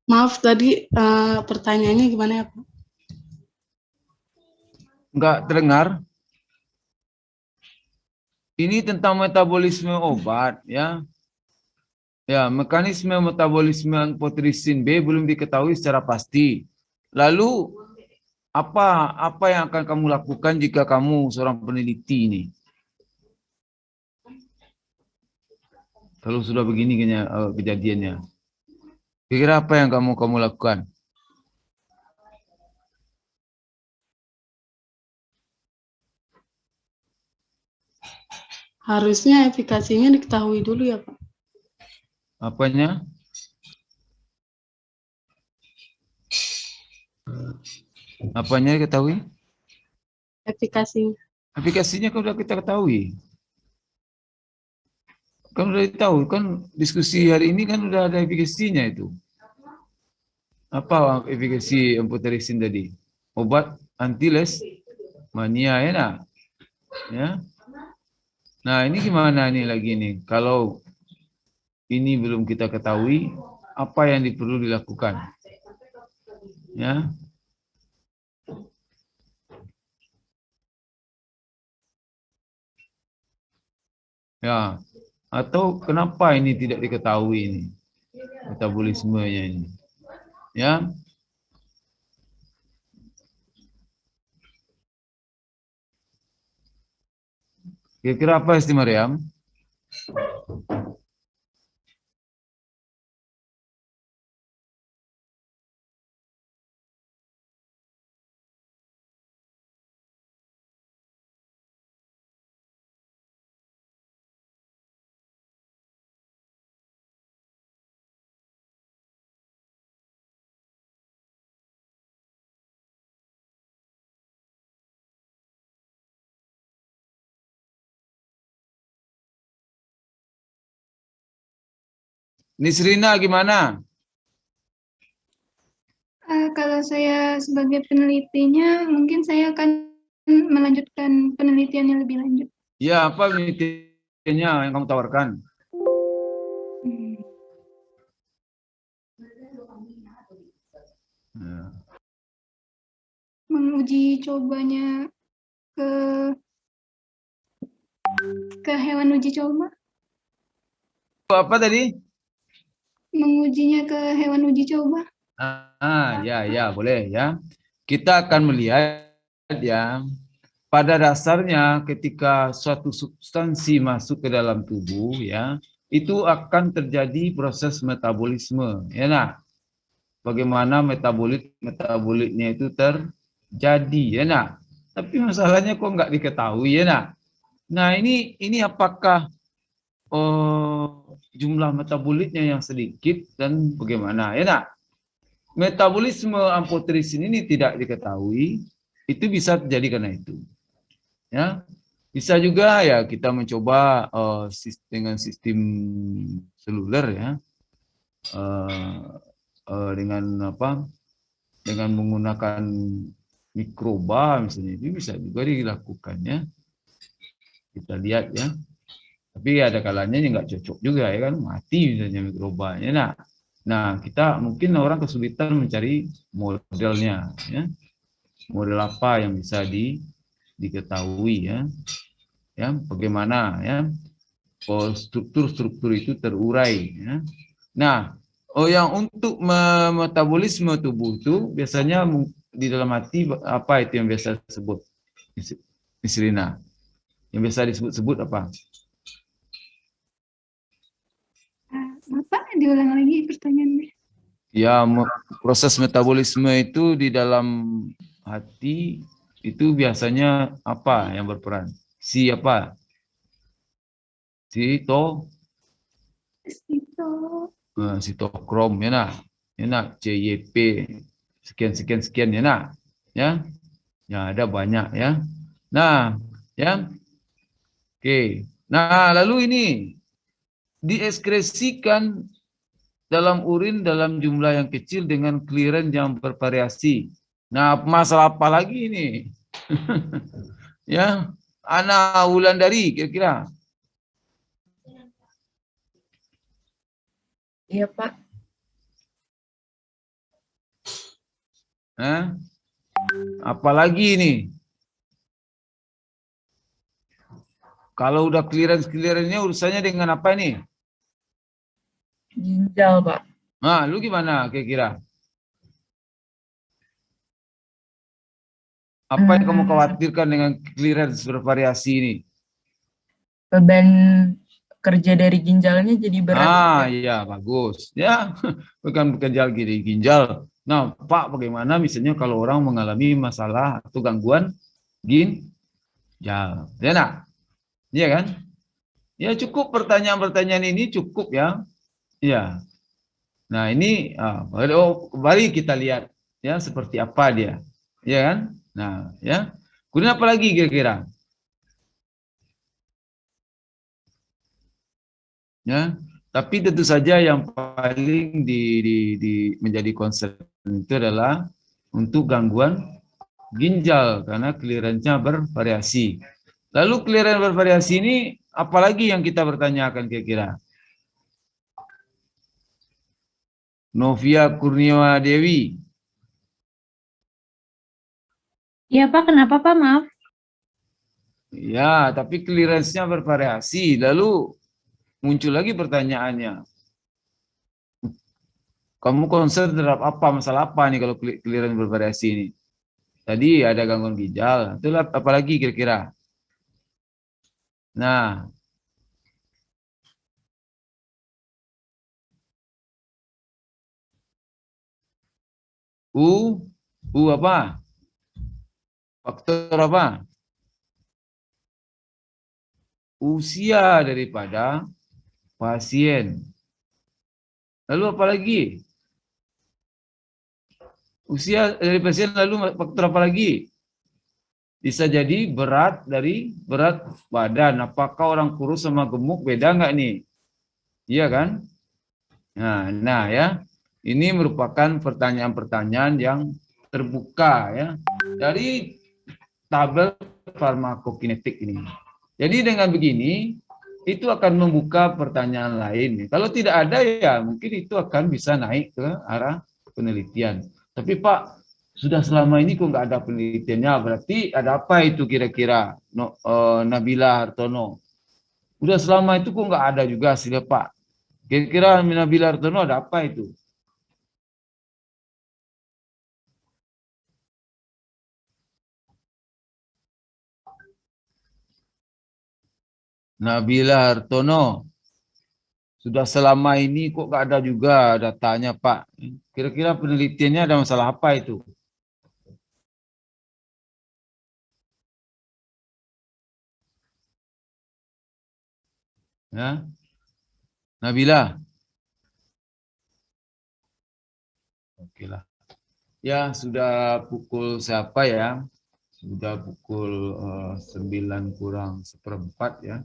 Maaf tadi pertanyaannya gimana ya, Pak? Enggak terdengar. Ini tentang metabolisme obat ya. Ya, mekanisme metabolisme amphoterisin B belum diketahui secara pasti. Lalu Apa yang akan kamu lakukan jika kamu seorang peneliti ini? Kalau sudah begini kejadiannya, kira-kira apa yang kamu lakukan? Harusnya efikasinya diketahui dulu ya, Pak. Apanya? Apanya diketahui? Efikasinya. Aplikasinya kan sudah kita ketahui. Kan sudah tahu, kan diskusi hari ini kan sudah ada efikasinya itu. Apa efikasi amphotericin tadi? Obat anti leishmania, ya nak? Ya. Nah, ini gimana nih lagi nih? Kalau ini belum kita ketahui, apa yang perlu dilakukan? Ya. Ya. Atau kenapa ini tidak diketahui ini? Metabolismenya ini. Ya. Kira-kira apa Isti Mariam? Nisrina gimana? Kalau saya sebagai penelitinya, mungkin saya akan melanjutkan penelitiannya lebih lanjut. Ya, apa penelitiannya yang kamu tawarkan? Menguji cobanya ke hewan uji coba. Apa tadi? Mengujinya ke hewan uji coba. Ya, boleh ya. Kita akan melihat ya, pada dasarnya ketika suatu substansi masuk ke dalam tubuh ya, itu akan terjadi proses metabolisme, ya nak? Bagaimana metabolitnya itu terjadi, ya nak? Tapi masalahnya kok nggak diketahui, ya nak? Nah, ini apakah jumlah metabolitnya yang sedikit dan bagaimana, ya nak? Metabolisme amphotericin ini tidak diketahui, itu bisa terjadi karena itu. Ya, bisa juga ya kita mencoba dengan sistem seluler ya, dengan apa? Dengan menggunakan mikroba misalnya, itu bisa juga dilakukan ya. Kita lihat ya. Tapi ada kalanya yang nggak cocok juga ya kan, mati misalnya mikrobanya. Nah, kita mungkin orang kesulitan mencari modelnya ya. Model apa yang bisa diketahui ya. Ya, bagaimana ya struktur-struktur itu terurai ya. Nah, yang untuk metabolisme tubuh itu biasanya di dalam hati apa itu yang biasa disebut Nisrina? Yang biasa disebut apa? Bapak diulang lagi pertanyaannya. Ya, proses metabolisme itu di dalam hati itu biasanya apa yang berperan? Apa? Sitokrom ya nak, CYP sekian ya nak, ya ada banyak ya. Nah, ya, oke. Nah, lalu ini diekskresikan dalam urin dalam jumlah yang kecil dengan clearance yang bervariasi. Nah, masalah apa lagi ini? Ya, Ana Wulandari kira-kira. Iya, Pak. Apalagi ini? Kalau udah clearance-nya urusannya dengan apa ini? Ginjal, Pak. Nah, lu gimana kira-kira? Apa yang kamu khawatirkan dengan clearance bervariasi ini? Beban kerja dari ginjalnya jadi berat. Ah, iya, bagus. Ya, bukan ginjal kiri, ginjal. Nah, Pak, bagaimana misalnya kalau orang mengalami masalah atau gangguan ginjal? Ya, nak? Iya kan? Ya, cukup pertanyaan-pertanyaan ini cukup ya. Ya. Nah, ini mari kita lihat ya seperti apa dia. Ya kan? Nah, ya. Kemudian apa lagi kira-kira? Ya, tapi tentu saja yang paling menjadi concern itu adalah untuk gangguan ginjal karena clearance-nya bervariasi. Lalu clearance bervariasi ini apalagi yang kita bertanyakan kira-kira? Novia Kurniawa Dewi. Iya Pak, kenapa Pak? Maaf. Ya, tapi clearance-nya bervariasi. Lalu muncul lagi pertanyaannya. Kamu concern terhadap apa, masalah apa nih kalau clearance bervariasi ini? Tadi ada gangguan ginjal, itulah apalagi kira-kira. Nah, apa? Faktor apa? Usia daripada pasien. Lalu apa lagi? Usia dari pasien, lalu faktor apa lagi? Bisa jadi berat badan. Apakah orang kurus sama gemuk beda nggak nih? Iya kan? Nah ya, ini merupakan pertanyaan-pertanyaan yang terbuka ya dari tabel farmakokinetik ini. Jadi dengan begini itu akan membuka pertanyaan lain. Kalau tidak ada ya mungkin itu akan bisa naik ke arah penelitian. Tapi Pak, sudah selama ini kok nggak ada penelitiannya, berarti ada apa itu kira-kira, Nabila Hartono? Udah selama itu kok nggak ada juga hasilnya Pak? Kira-kira Nabila Hartono ada apa itu? Nabila Hartono, sudah selama ini kok nggak ada juga datanya Pak? Kira-kira penelitiannya ada masalah apa itu? Ya, Nabila. Oke lah. Ya, sudah pukul siapa ya? Sudah pukul 9 kurang seperempat ya.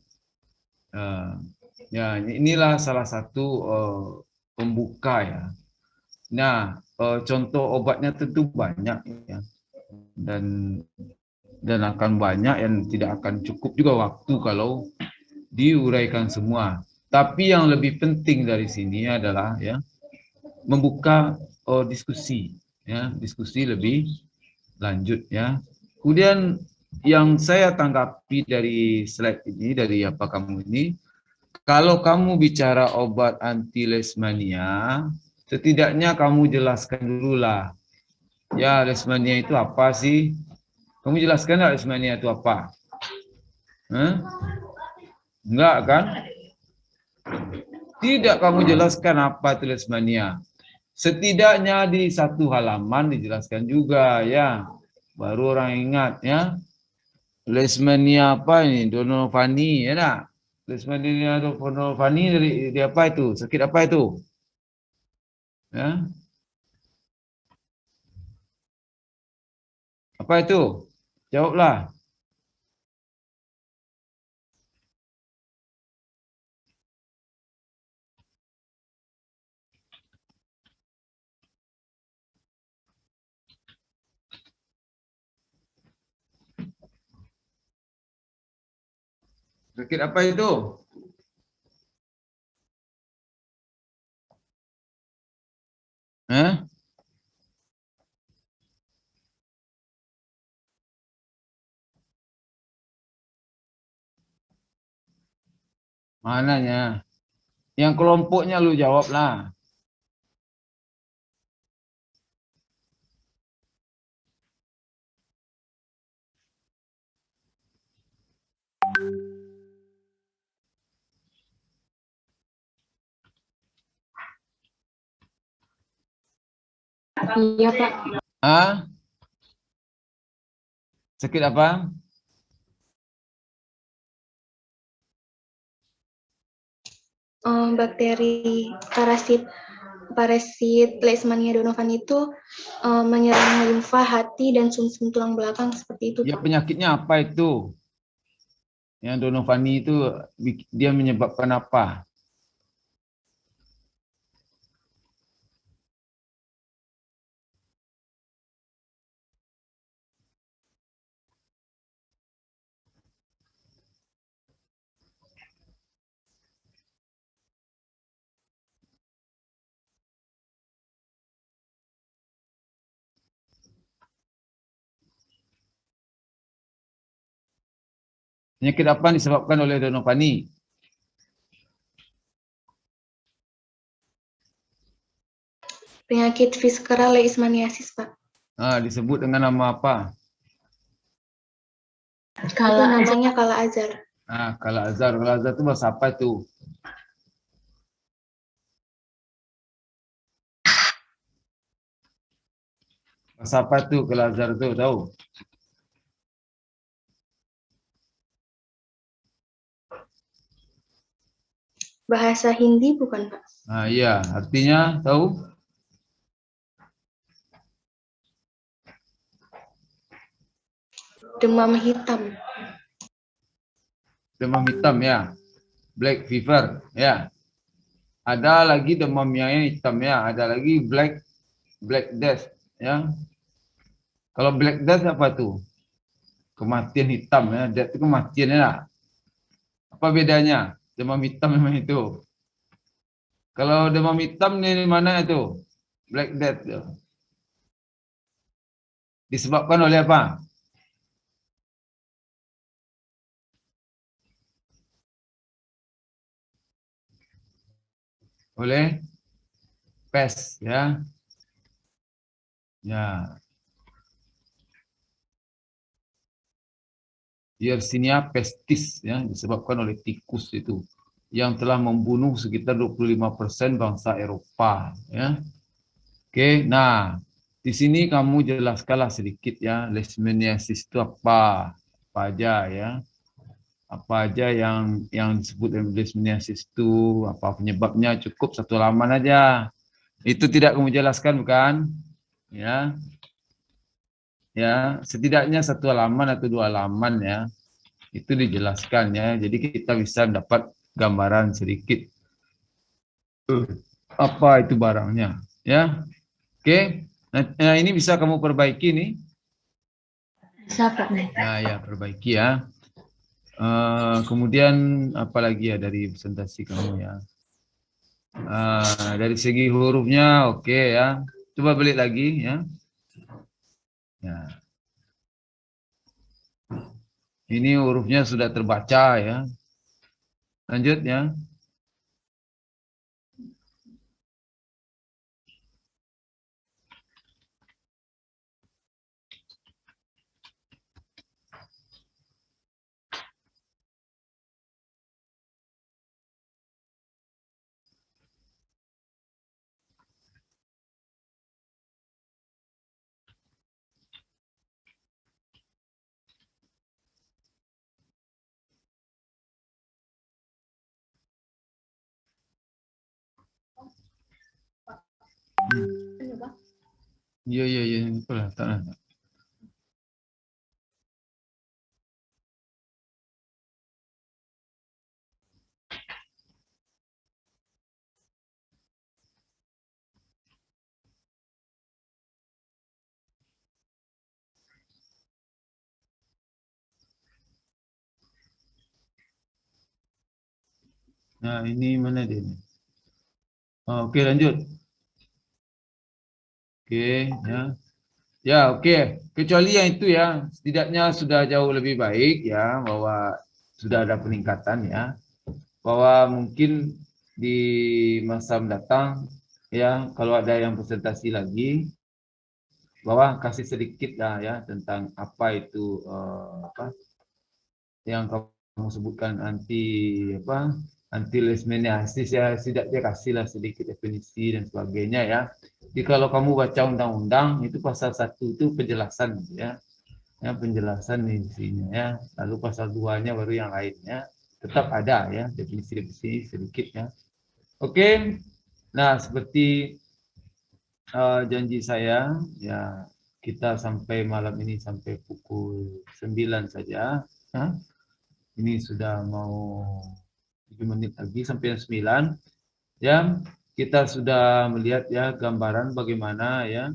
Ya, inilah salah satu pembuka ya. Nah, contoh obatnya tentu banyak ya. Dan akan banyak yang tidak akan cukup juga waktu kalau diuraikan semua. Tapi yang lebih penting dari sini adalah ya membuka diskusi ya, diskusi lebih lanjut ya. Kemudian yang saya tanggapi dari slide ini, dari apa kamu ini, kalau kamu bicara obat anti leishmania, setidaknya kamu jelaskan dulu lah. Ya, leishmania itu apa sih? Kamu jelaskan nggak leishmania itu apa? Enggak kan? Tidak kamu jelaskan apa itu leishmania. Setidaknya di satu halaman dijelaskan juga ya. Baru orang ingat ya. Leishmania apa ini? Donovani ya nak? Leishmania Donovani dari apa itu? Sakit apa itu? Ya. Apa itu? Jawablah. Sakit apa itu? Mananya? Yang kelompoknya lu jawablah. Iya, Pak. Sakit apa? Bakteri parasit Leishmania donovani itu menyerang limfa, hati, dan sumsum tulang belakang seperti itu. Ya, penyakitnya apa itu? Yang donovani itu dia menyebabkan apa? Penyakit apa yang disebabkan oleh donovani? Penyakit visceral leishmaniasis, Pak. Disebut dengan nama apa? Itu namanya kala azar. Kala azar. Kala azar itu bahasa apa itu? Bahasa apa itu kala azar itu, tahu? Bahasa Hindi bukan, Pak? Iya, artinya tahu? Demam hitam. Demam hitam ya. Black fever ya. Ada lagi demam yang hitam ya, ada lagi black death ya. Kalau black death apa tuh? Kematian hitam ya, death itu kematian ya. Apa bedanya? Demam hitam memang itu. Kalau demam hitam ini mana itu? Black death. Disebabkan oleh apa? Oleh pes ya. Ya. Yersinia pestis ya, disebabkan oleh tikus itu yang telah membunuh sekitar 25% bangsa Eropa ya. Oke, nah di sini kamu jelaskanlah sedikit ya, leishmaniasis itu apa aja ya. Apa aja yang disebut leishmaniasis itu, apa penyebabnya, cukup satu halaman aja. Itu tidak kamu jelaskan bukan? Ya. Ya, setidaknya satu halaman atau dua halaman ya. Itu dijelaskan ya. Jadi kita bisa dapat gambaran sedikit apa itu barangnya ya. Oke. Nah, ini bisa kamu perbaiki nih. Bisa, Pak. Nah, ya perbaiki ya. Kemudian apa lagi ya dari presentasi kamu ya. Dari segi hurufnya oke ya. Coba balik lagi ya. Ya. Ini hurufnya sudah terbaca ya. Lanjut ya. Iya, itulah. Nah, ini mana dia? Oke, lanjut. Oke, ya. Ya, oke. Kecuali yang itu ya, setidaknya sudah jauh lebih baik ya, bahwa sudah ada peningkatan ya. Bahwa mungkin di masa mendatang ya, kalau ada yang presentasi lagi, bahwa kasih sedikit lah ya tentang apa itu yang kamu sebutkan anti leishmaniasis ya, setidaknya kasihlah sedikit definisi dan sebagainya ya. Jadi kalau kamu baca undang-undang itu pasal 1 itu penjelasan ya. Ya, penjelasan isinya ya. Lalu pasal 2-nya baru yang lainnya. Tetap ada ya definisi-definisi sedikit ya. Oke. Nah, seperti janji saya ya, kita sampai malam ini sampai pukul 9 saja. Nah, ini sudah mau 7 menit lagi sampai 9. Ya, kita sudah melihat ya gambaran bagaimana ya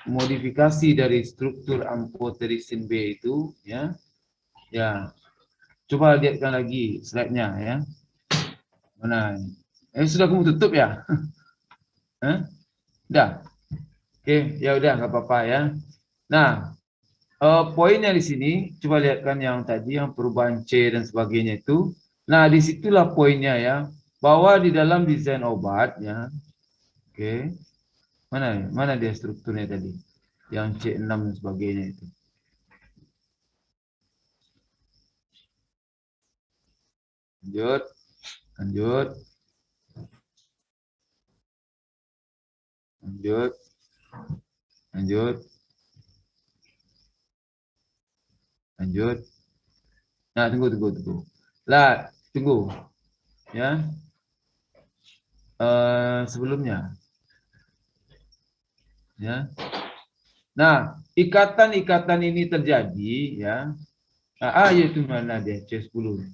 modifikasi dari struktur amphotericin B itu ya. Ya. Coba lihatkan lagi slide-nya ya. Mana? Sudah kamu tutup ya? Udah. Oke, ya udah nggak apa-apa ya. Nah, poinnya di sini coba lihatkan yang tadi yang perubahan C dan sebagainya itu. Nah, disitulah poinnya ya. Bahwa di dalam desain obat ya, oke, mana dia strukturnya tadi, yang C6 dan sebagainya itu. Lanjut, lanjut, lanjut, lanjut, lanjut. Nah, tunggu. Lah, tunggu, ya. Sebelumnya ya. Nah, ikatan-ikatan ini terjadi ya. Yaitu mana dia C10.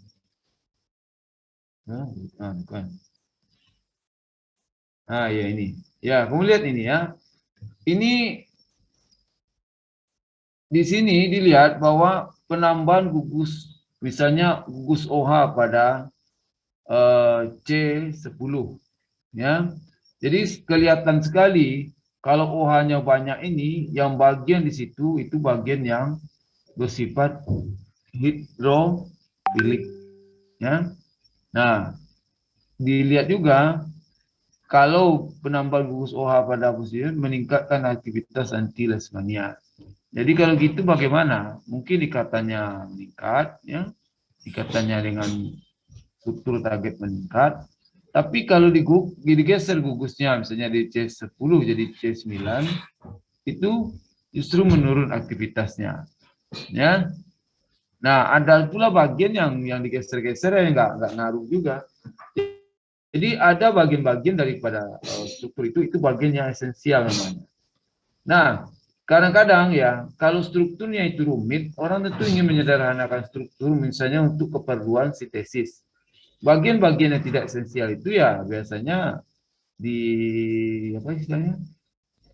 Bukan. Ya ini. Ya, kamu lihat ini ya. Ini di sini dilihat bahwa penambahan gugus, misalnya gugus OH pada C10 ya. Jadi kelihatan sekali kalau OH-nya banyak ini, yang bagian di situ itu bagian yang bersifat hidrofilik ya. Nah, dilihat juga kalau penambahan gugus OH pada positif meningkatkan aktivitas anti leishmania. Jadi kalau gitu bagaimana? Mungkin ikatannya meningkat ya. Ikatannya dengan struktur target meningkat. Tapi kalau digeser gugusnya misalnya di C10 jadi C9 itu justru menurun aktivitasnya. Ya. Nah, ada pula bagian yang digeser-geser yang enggak ngaruh juga. Jadi ada bagian-bagian daripada struktur itu bagian yang esensial namanya. Nah, kadang-kadang ya kalau strukturnya itu rumit, orang tentu ingin menyederhanakan struktur misalnya untuk keperluan sintesis. Bagian-bagian yang tidak esensial itu ya biasanya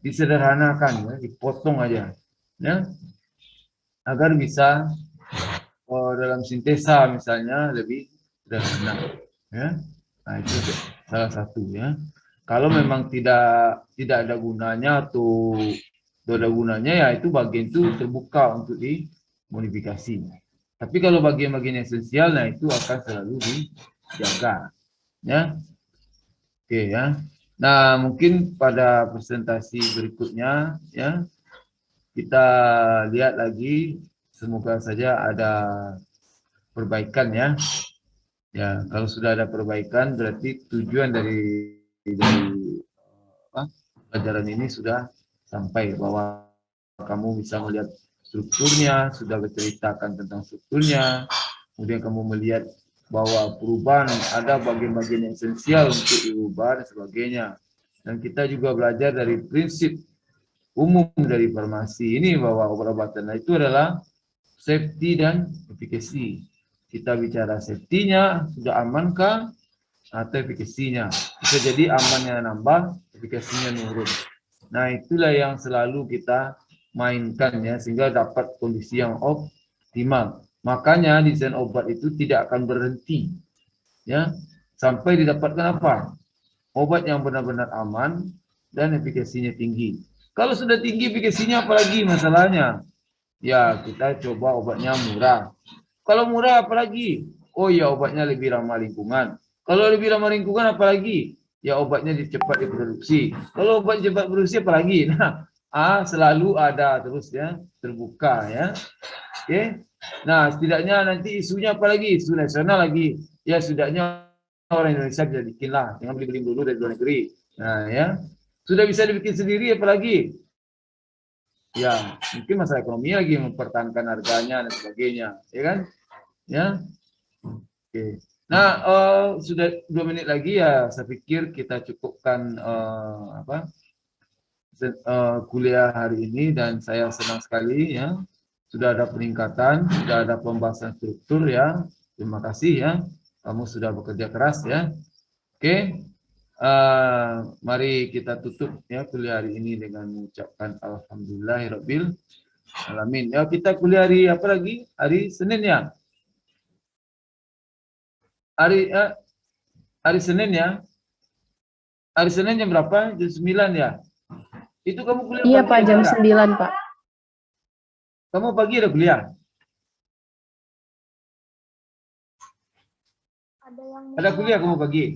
disederhanakan ya, dipotong aja ya, agar bisa dalam sintesa misalnya lebih sederhana ya. Nah, itu salah satu ya. Kalau memang tidak ada gunanya atau ada gunanya ya itu bagian itu terbuka untuk dimodifikasi. Tapi kalau bagian-bagian esensial nah itu akan selalu dijaga ya. Oke ya. Nah, mungkin pada presentasi berikutnya ya kita lihat lagi, semoga saja ada perbaikan ya. Ya, kalau sudah ada perbaikan berarti tujuan dari pelajaran ini sudah sampai, bahwa kamu bisa melihat strukturnya, sudah berceritakan tentang strukturnya, kemudian kamu melihat bahwa perubahan ada bagian-bagian yang esensial untuk diubah dan sebagainya. Dan kita juga belajar dari prinsip umum dari farmasi ini bahwa obat-obatan itu adalah safety dan efficacy. Kita bicara safety-nya, sudah amankah atau efekasinya. Bisa jadi amannya nambah, efekasinya nurun. Nah, itulah yang selalu kita mainkan ya, sehingga dapat kondisi yang optimal. Makanya desain obat itu tidak akan berhenti ya sampai didapatkan apa? Obat yang benar-benar aman dan efekasinya tinggi. Kalau sudah tinggi efekasinya apalagi masalahnya? Ya, kita coba obatnya murah. Kalau murah apalagi? Oh ya, obatnya lebih ramah lingkungan. Kalau lebih ramah lingkungan apalagi? Ya, obatnya cepat diproduksi. Kalau obat cepat produksi apalagi? Nah, selalu ada terus ya, terbuka ya. Oke. Nah, setidaknya nanti isunya apalagi? Isu nasional lagi. Ya, setidaknya orang Indonesia bisa bikinlah, jangan beli-beli dulu dari luar negeri. Nah, ya. Sudah bisa dibikin sendiri apalagi? Ya, mungkin masalah ekonomi lagi mempertahankan harganya dan sebagainya, ya kan? Ya. Oke. Nah, sudah 2 menit lagi ya. Saya pikir kita cukupkan kuliah hari ini dan saya senang sekali ya. Sudah ada peningkatan, sudah ada pembahasan struktur ya. Terima kasih ya. Kamu sudah bekerja keras ya. Oke. Mari kita tutup ya kuliah hari ini dengan mengucapkan alhamdulillahirabbil alamin. Ya, kita kuliah hari apa lagi? Hari Senin ya. Hari Senin ya. Hari Senin jam berapa? Jam 9 ya. Itu kamu kuliah Iya pagi Pak, jam enggak? 9 Pak. Kamu pagi ada kuliah? Ada kuliah kamu pagi?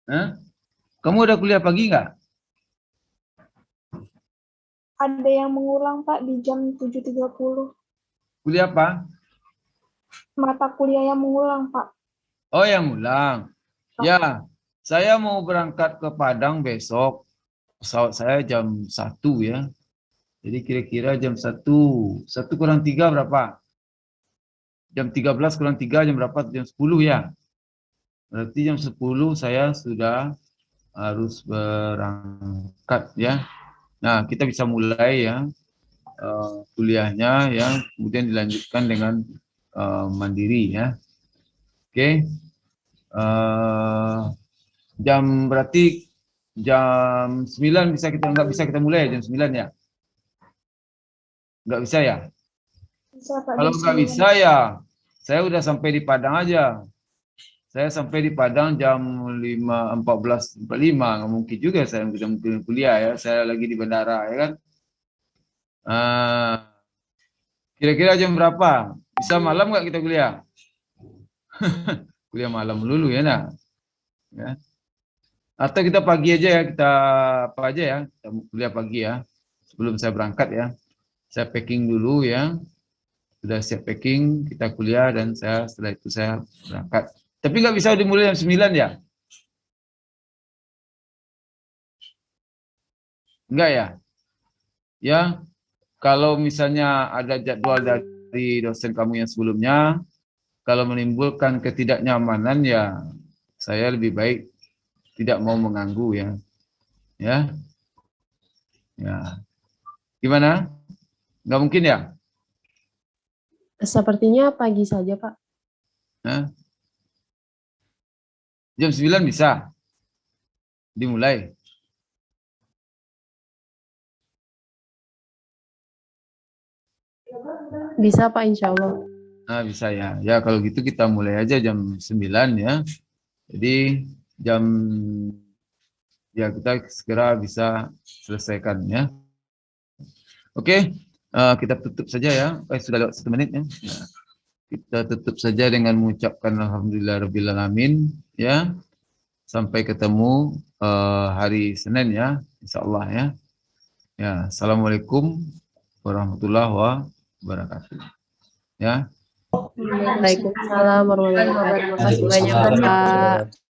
Hah? Kamu ada kuliah pagi nggak? Ada yang mengulang Pak di jam 7.30. Kuliah apa? Mata kuliah yang mengulang Pak. Oh, yang ulang. Ya, saya mau berangkat ke Padang besok. Pesawat saya jam 1 ya. Jadi kira-kira jam 1 kurang 3 berapa? Jam 13 kurang 3 jam berapa? Jam 10 ya. Berarti jam 10 saya sudah harus berangkat ya. Nah, kita bisa mulai ya kuliahnya ya, kemudian dilanjutkan dengan mandiri ya. Oke. Berarti jam 9 nggak bisa kita mulai jam 9 ya? Nggak bisa ya? Bisa, Pak, Kalau jam nggak 9. bisa ya, saya udah sampai di Padang aja. Saya sampai di Padang jam 14.45, nggak mungkin juga saya mungkin kuliah ya. Saya lagi di bandara ya kan. Kira-kira jam berapa? Bisa malam nggak kita kuliah? Kuliah malam dulu ya nak. Ya. Atau kita pagi aja ya, kita apa aja ya, kita kuliah pagi ya. Sebelum saya berangkat ya, saya packing dulu ya. Sudah siap packing, kita kuliah dan setelah itu saya berangkat. Tapi nggak bisa dimulai jam 9 ya? Enggak ya? Ya, kalau misalnya ada jadwal dari dosen kamu yang sebelumnya, kalau menimbulkan ketidaknyamanan ya saya lebih baik tidak mau mengganggu ya. Ya. Ya. Gimana? Nggak mungkin ya? Sepertinya pagi saja Pak. Hah? Jam 9 bisa dimulai. Bisa Pak, insya Allah. Nah, bisa ya. Ya, kalau gitu kita mulai aja jam 9 ya. Jadi kita segera bisa selesaikan ya. Oke, kita tutup saja ya. Sudah lewat 1 menit ya. Kita tutup saja dengan mengucapkan alhamdulillahirabbil alamin ya. Sampai ketemu hari Senin ya, insyaallah ya. Ya, assalamualaikum warahmatullahi wabarakatuh. Ya. Waalaikumsalam warahmatullahi wabarakatuh. Terima kasih banyak Pak.